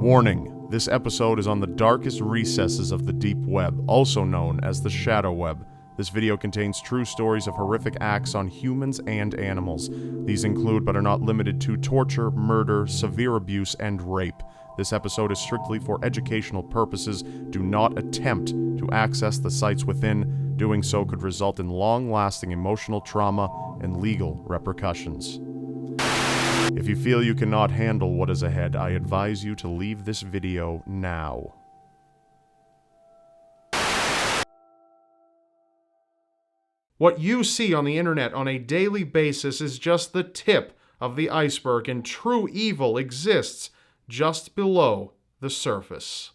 Warning, this episode is on the darkest recesses of the deep web, also known as the shadow web. This video contains true stories of horrific acts on humans and animals. These include, but are not limited to, torture, murder, severe abuse, and rape. This episode is strictly for educational purposes. Do not attempt to access the sites within. Doing so could result in long-lasting emotional trauma and legal repercussions. If you feel you cannot handle what is ahead, I advise you to leave this video now. What you see on the internet on a daily basis is just the tip of the iceberg, and true evil exists just below the surface.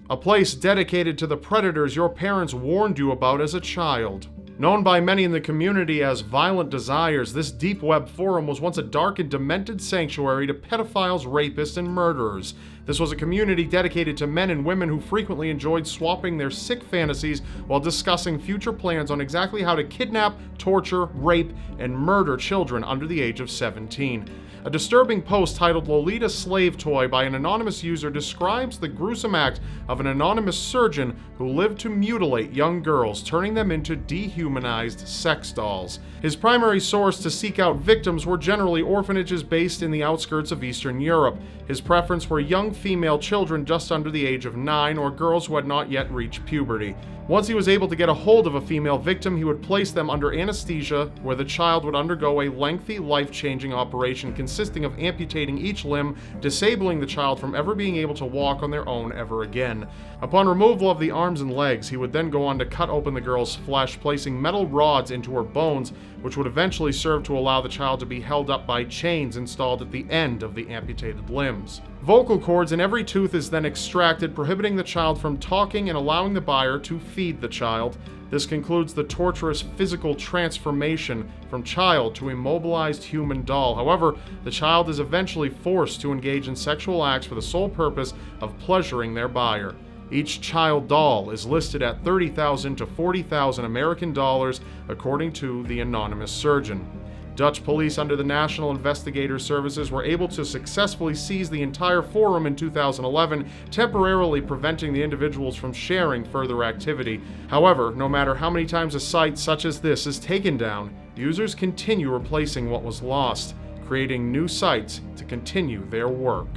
A place dedicated to the predators your parents warned you about as a child. Known by many in the community as Violent Desires, this deep web forum was once a dark and demented sanctuary to pedophiles, rapists, and murderers. This was a community dedicated to men and women who frequently enjoyed swapping their sick fantasies while discussing future plans on exactly how to kidnap, torture, rape, and murder children under the age of 17. A disturbing post titled "Lolita Slave Toy" by an anonymous user describes the gruesome act of an anonymous surgeon who lived to mutilate young girls, turning them into dehumanized sex dolls. His primary source to seek out victims were generally orphanages based in the outskirts of Eastern Europe. His preference were young female children just under the age of 9 or girls who had not yet reached puberty. Once he was able to get a hold of a female victim, he would place them under anesthesia, where the child would undergo a lengthy, life-changing operation consisting of amputating each limb, disabling the child from ever being able to walk on their own ever again. Upon removal of the arms and legs, he would then go on to cut open the girl's flesh, placing metal rods into her bones, which would eventually serve to allow the child to be held up by chains installed at the end of the amputated limbs. Vocal cords in every tooth is then extracted, prohibiting the child from talking and allowing the buyer to feed the child. This concludes the torturous physical transformation from child to immobilized human doll. However, the child is eventually forced to engage in sexual acts for the sole purpose of pleasuring their buyer. Each child doll is listed at $30,000 to $40,000 American dollars, according to the anonymous surgeon. Dutch police under the National Investigator Services were able to successfully seize the entire forum in 2011, temporarily preventing the individuals from sharing further activity. However, no matter how many times a site such as this is taken down, users continue replacing what was lost, creating new sites to continue their work.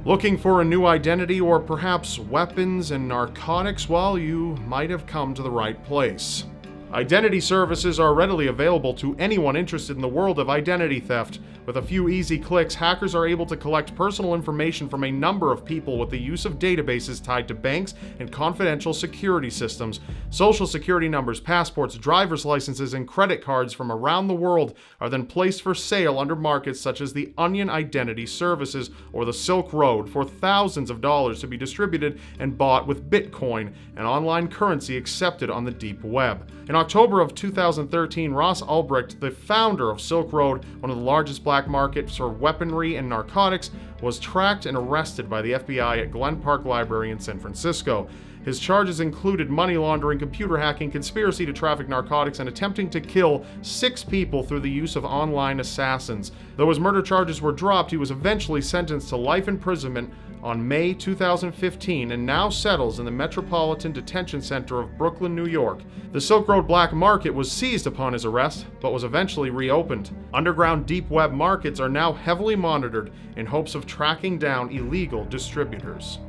Looking for a new identity or perhaps weapons and narcotics? Well, you might have come to the right place. Identity services are readily available to anyone interested in the world of identity theft. With a few easy clicks, hackers are able to collect personal information from a number of people with the use of databases tied to banks and confidential security systems. Social security numbers, passports, driver's licenses, and credit cards from around the world are then placed for sale under markets such as the Onion Identity Services or the Silk Road for thousands of dollars to be distributed and bought with Bitcoin, an online currency accepted on the deep web. In October of 2013, Ross Ulbricht, the founder of Silk Road, one of the largest black markets for weaponry and narcotics, was tracked and arrested by the FBI at Glen Park Library in San Francisco. His charges included money laundering, computer hacking, conspiracy to traffic narcotics, and attempting to kill 6 people through the use of online assassins. Though his murder charges were dropped, he was eventually sentenced to life imprisonment on May 2015 and now settles in the Metropolitan Detention Center of Brooklyn, New York. The Silk Road black market was seized upon his arrest, but was eventually reopened. Underground deep web markets are now heavily monitored in hopes of tracking down illegal distributors.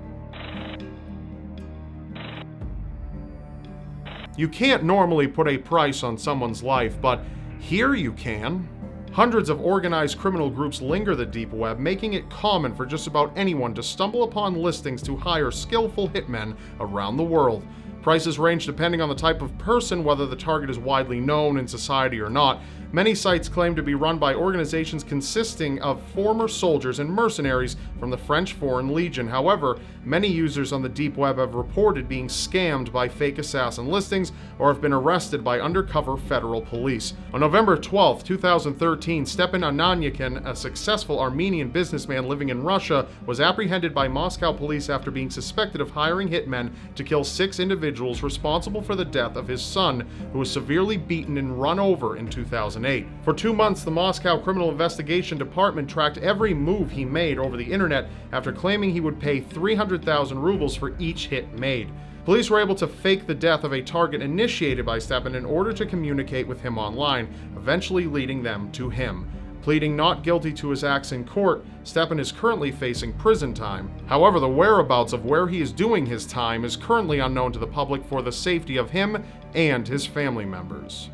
You can't normally put a price on someone's life, but here you can. Hundreds of organized criminal groups linger the deep web, making it common for just about anyone to stumble upon listings to hire skillful hitmen around the world. Prices range depending on the type of person, whether the target is widely known in society or not. Many sites claim to be run by organizations consisting of former soldiers and mercenaries from the French Foreign Legion. However, many users on the deep web have reported being scammed by fake assassin listings or have been arrested by undercover federal police. On November 12, 2013, Stepan Ananyakin, a successful Armenian businessman living in Russia, was apprehended by Moscow police after being suspected of hiring hitmen to kill 6 individuals responsible for the death of his son, who was severely beaten and run over in 2008. For 2 months, the Moscow Criminal Investigation Department tracked every move he made over the internet after claiming he would pay 300,000 rubles for each hit made. Police were able to fake the death of a target initiated by Stepan in order to communicate with him online, eventually leading them to him. Pleading not guilty to his acts in court, Stepan is currently facing prison time. However, the whereabouts of where he is doing his time is currently unknown to the public for the safety of him and his family members.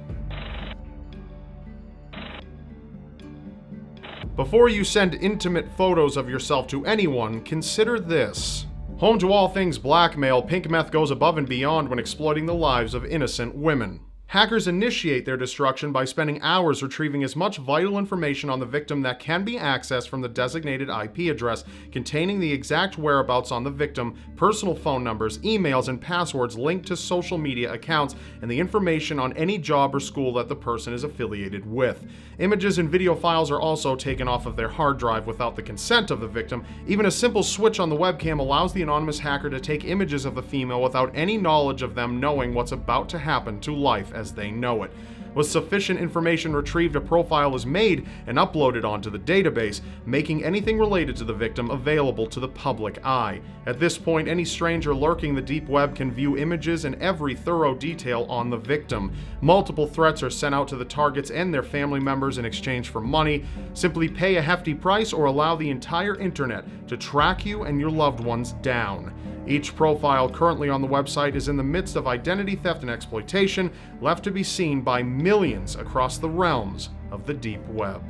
Before you send intimate photos of yourself to anyone, consider this. Home to all things blackmail, Pink Meth goes above and beyond when exploiting the lives of innocent women. Hackers initiate their destruction by spending hours retrieving as much vital information on the victim that can be accessed from the designated IP address, containing the exact whereabouts on the victim, personal phone numbers, emails, and passwords linked to social media accounts, and the information on any job or school that the person is affiliated with. Images and video files are also taken off of their hard drive without the consent of the victim. Even a simple switch on the webcam allows the anonymous hacker to take images of the female without any knowledge of them knowing what's about to happen to life as they know it. With sufficient information retrieved, a profile is made and uploaded onto the database, making anything related to the victim available to the public eye. At this point, any stranger lurking the deep web can view images and every thorough detail on the victim. Multiple threats are sent out to the targets and their family members in exchange for money. Simply pay a hefty price or allow the entire internet to track you and your loved ones down. Each profile currently on the website is in the midst of identity theft and exploitation, left to be seen by millions across the realms of the deep web.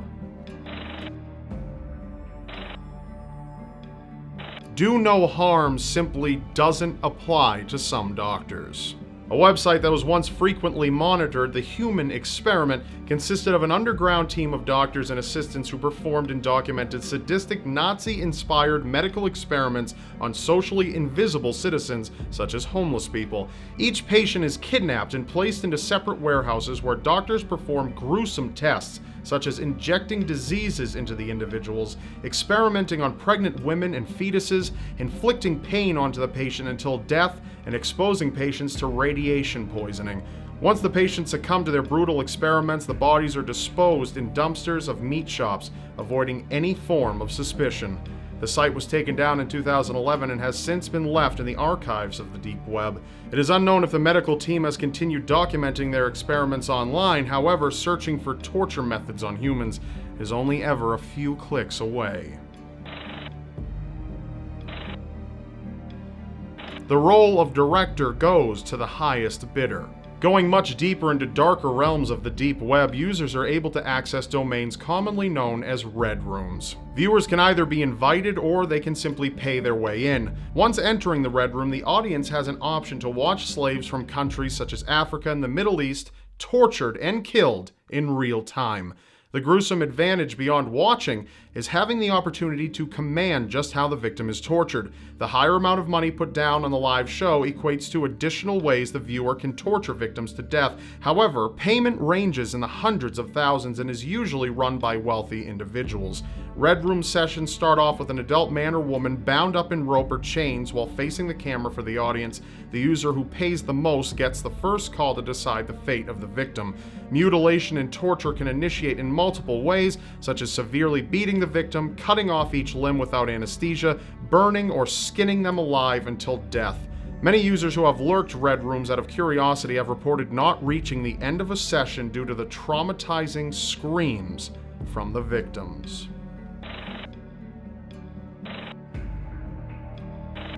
Do no harm simply doesn't apply to some doctors. A website that was once frequently monitored, The Human Experiment, consisted of an underground team of doctors and assistants who performed and documented sadistic Nazi-inspired medical experiments on socially invisible citizens, such as homeless people. Each patient is kidnapped and placed into separate warehouses where doctors perform gruesome tests, such as injecting diseases into the individuals, experimenting on pregnant women and fetuses, inflicting pain onto the patient until death, and exposing patients to radiation poisoning. Once the patients succumb to their brutal experiments, the bodies are disposed in dumpsters of meat shops, avoiding any form of suspicion. The site was taken down in 2011 and has since been left in the archives of the deep web. It is unknown if the medical team has continued documenting their experiments online. However, searching for torture methods on humans is only ever a few clicks away. The role of director goes to the highest bidder. Going much deeper into darker realms of the deep web, users are able to access domains commonly known as red rooms. Viewers can either be invited or they can simply pay their way in. Once entering the red room, the audience has an option to watch slaves from countries such as Africa and the Middle East tortured and killed in real time. The gruesome advantage beyond watching is having the opportunity to command just how the victim is tortured. The higher amount of money put down on the live show equates to additional ways the viewer can torture victims to death. However, payment ranges in the hundreds of thousands and is usually run by wealthy individuals. Red room sessions start off with an adult man or woman bound up in rope or chains while facing the camera for the audience. The user who pays the most gets the first call to decide the fate of the victim. Mutilation and torture can initiate in multiple ways, such as severely beating the victim, cutting off each limb without anesthesia, burning or skinning them alive until death. Many users who have lurked red rooms out of curiosity have reported not reaching the end of a session due to the traumatizing screams from the victims.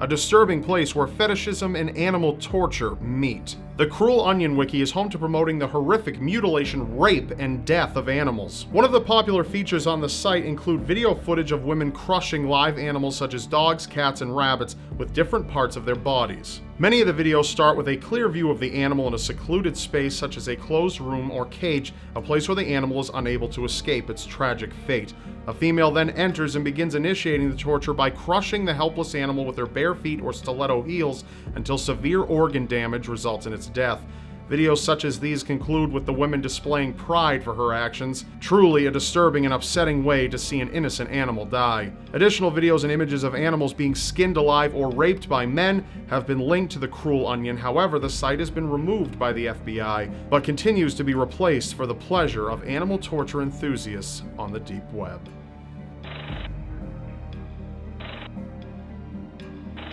A disturbing place where fetishism and animal torture meet. The Cruel Onion Wiki is home to promoting the horrific mutilation, rape, and death of animals. One of the popular features on the site include video footage of women crushing live animals such as dogs, cats, and rabbits with different parts of their bodies. Many of the videos start with a clear view of the animal in a secluded space such as a closed room or cage, a place where the animal is unable to escape its tragic fate. A female then enters and begins initiating the torture by crushing the helpless animal with her bare feet or stiletto heels until severe organ damage results in its death. Videos such as these conclude with the women displaying pride for her actions, truly a disturbing and upsetting way to see an innocent animal die. Additional videos and images of animals being skinned alive or raped by men have been linked to the Cruel Onion. However, the site has been removed by the FBI, but continues to be replaced for the pleasure of animal torture enthusiasts on the deep web.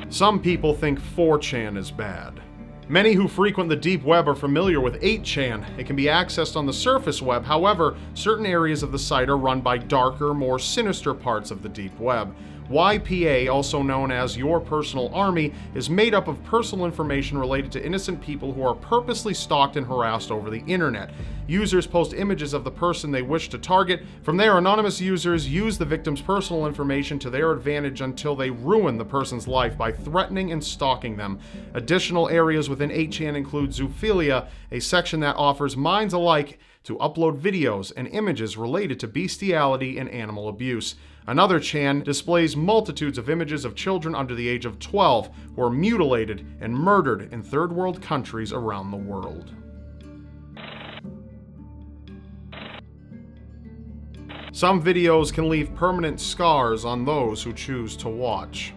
Some people think 4chan is bad. Many who frequent the deep web are familiar with 8chan. It can be accessed on the surface web. However, certain areas of the site are run by darker, more sinister parts of the deep web. YPA, also known as Your Personal Army, is made up of personal information related to innocent people who are purposely stalked and harassed over the internet. Users post images of the person they wish to target. From there, anonymous users use the victim's personal information to their advantage until they ruin the person's life by threatening and stalking them. Additional areas within 8chan include zoophilia, a section that offers minds alike to upload videos and images related to bestiality and animal abuse. Another chan displays multitudes of images of children under the age of 12 who are mutilated and murdered in third world countries around the world. Some videos can leave permanent scars on those who choose to watch.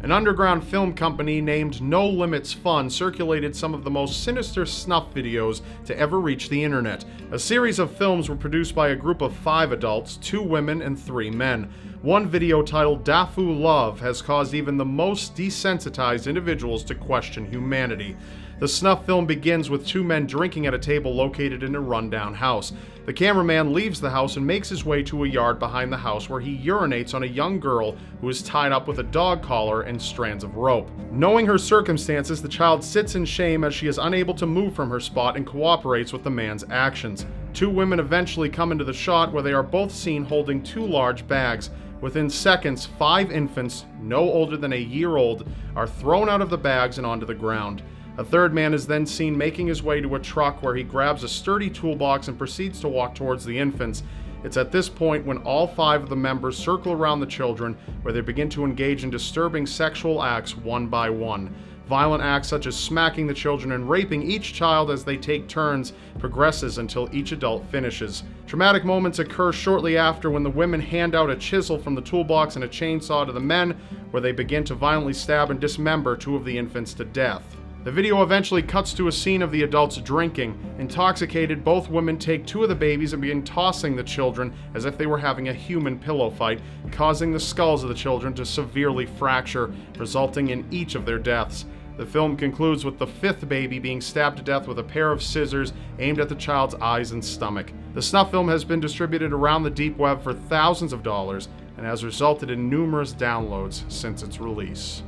An underground film company named No Limits Fun circulated some of the most sinister snuff videos to ever reach the internet. A series of films were produced by a group of 5 adults, 2 women, and 3 men. One video titled Dafu Love has caused even the most desensitized individuals to question humanity. The snuff film begins with 2 men drinking at a table located in a rundown house. The cameraman leaves the house and makes his way to a yard behind the house where he urinates on a young girl who is tied up with a dog collar and strands of rope. Knowing her circumstances, the child sits in shame as she is unable to move from her spot and cooperates with the man's actions. 2 women eventually come into the shot where they are both seen holding 2 large bags. Within seconds, 5 infants, no older than a year old, are thrown out of the bags and onto the ground. A third man is then seen making his way to a truck where he grabs a sturdy toolbox and proceeds to walk towards the infants. It's at this point when all 5 of the members circle around the children, where they begin to engage in disturbing sexual acts one by one. Violent acts such as smacking the children and raping each child as they take turns progresses until each adult finishes. Traumatic moments occur shortly after when the women hand out a chisel from the toolbox and a chainsaw to the men, where they begin to violently stab and dismember 2 of the infants to death. The video eventually cuts to a scene of the adults drinking. Intoxicated, both women take 2 of the babies and begin tossing the children as if they were having a human pillow fight, causing the skulls of the children to severely fracture, resulting in each of their deaths. The film concludes with the 5th baby being stabbed to death with a pair of scissors aimed at the child's eyes and stomach. The snuff film has been distributed around the deep web for thousands of dollars and has resulted in numerous downloads since its release.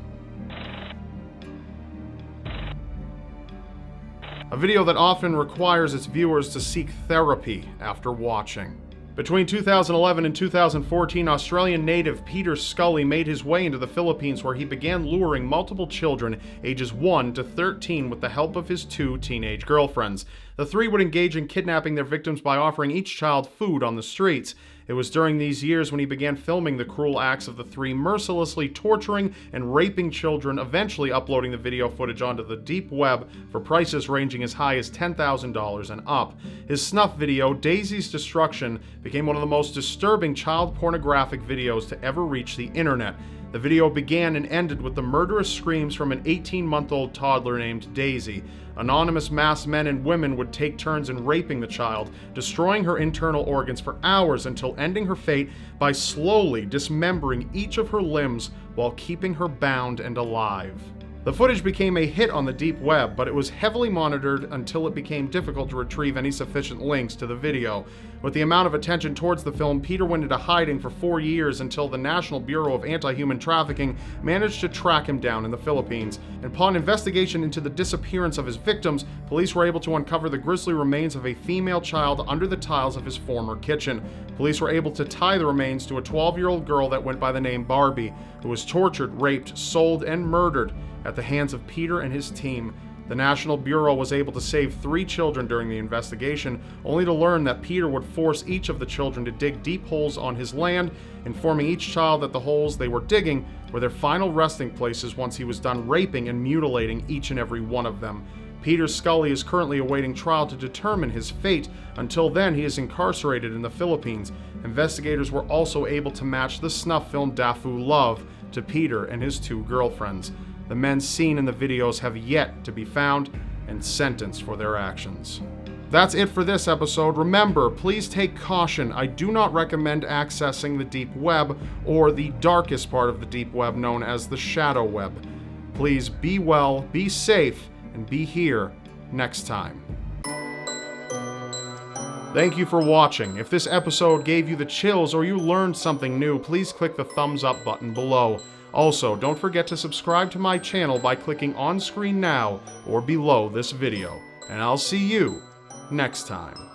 A video that often requires its viewers to seek therapy after watching. Between 2011 and 2014, Australian native Peter Scully made his way into the Philippines, where he began luring multiple children ages 1 to 13 with the help of his 2 teenage girlfriends. The 3 would engage in kidnapping their victims by offering each child food on the streets. It was during these years when he began filming the cruel acts of the 3, mercilessly torturing and raping children, eventually uploading the video footage onto the deep web for prices ranging as high as $10,000 and up. His snuff video, Daisy's Destruction, became one of the most disturbing child pornographic videos to ever reach the internet. The video began and ended with the murderous screams from an 18-month-old toddler named Daisy. Anonymous masked men and women would take turns in raping the child, destroying her internal organs for hours until ending her fate by slowly dismembering each of her limbs while keeping her bound and alive. The footage became a hit on the deep web, but it was heavily monitored until it became difficult to retrieve any sufficient links to the video. With the amount of attention towards the film, Peter went into hiding for 4 years until the National Bureau of Anti-Human Trafficking managed to track him down in the Philippines. Upon investigation into the disappearance of his victims, police were able to uncover the grisly remains of a female child under the tiles of his former kitchen. Police were able to tie the remains to a 12-year-old girl that went by the name Barbie, who was tortured, raped, sold, and murdered at the hands of Peter and his team. The National Bureau was able to save 3 children during the investigation, only to learn that Peter would force each of the children to dig deep holes on his land, informing each child that the holes they were digging were their final resting places once he was done raping and mutilating each and every one of them. Peter Scully is currently awaiting trial to determine his fate. Until then, he is incarcerated in the Philippines. Investigators were also able to match the snuff film Dafu Love to Peter and his 2 girlfriends. The men seen in the videos have yet to be found and sentenced for their actions. That's it for this episode. Remember, please take caution. I do not recommend accessing the deep web or the darkest part of the deep web known as the shadow web. Please be well, be safe, and be here next time. Thank you for watching. If this episode gave you the chills or you learned something new, please click the thumbs up button below. Also, don't forget to subscribe to my channel by clicking on screen now or below this video. And I'll see you next time.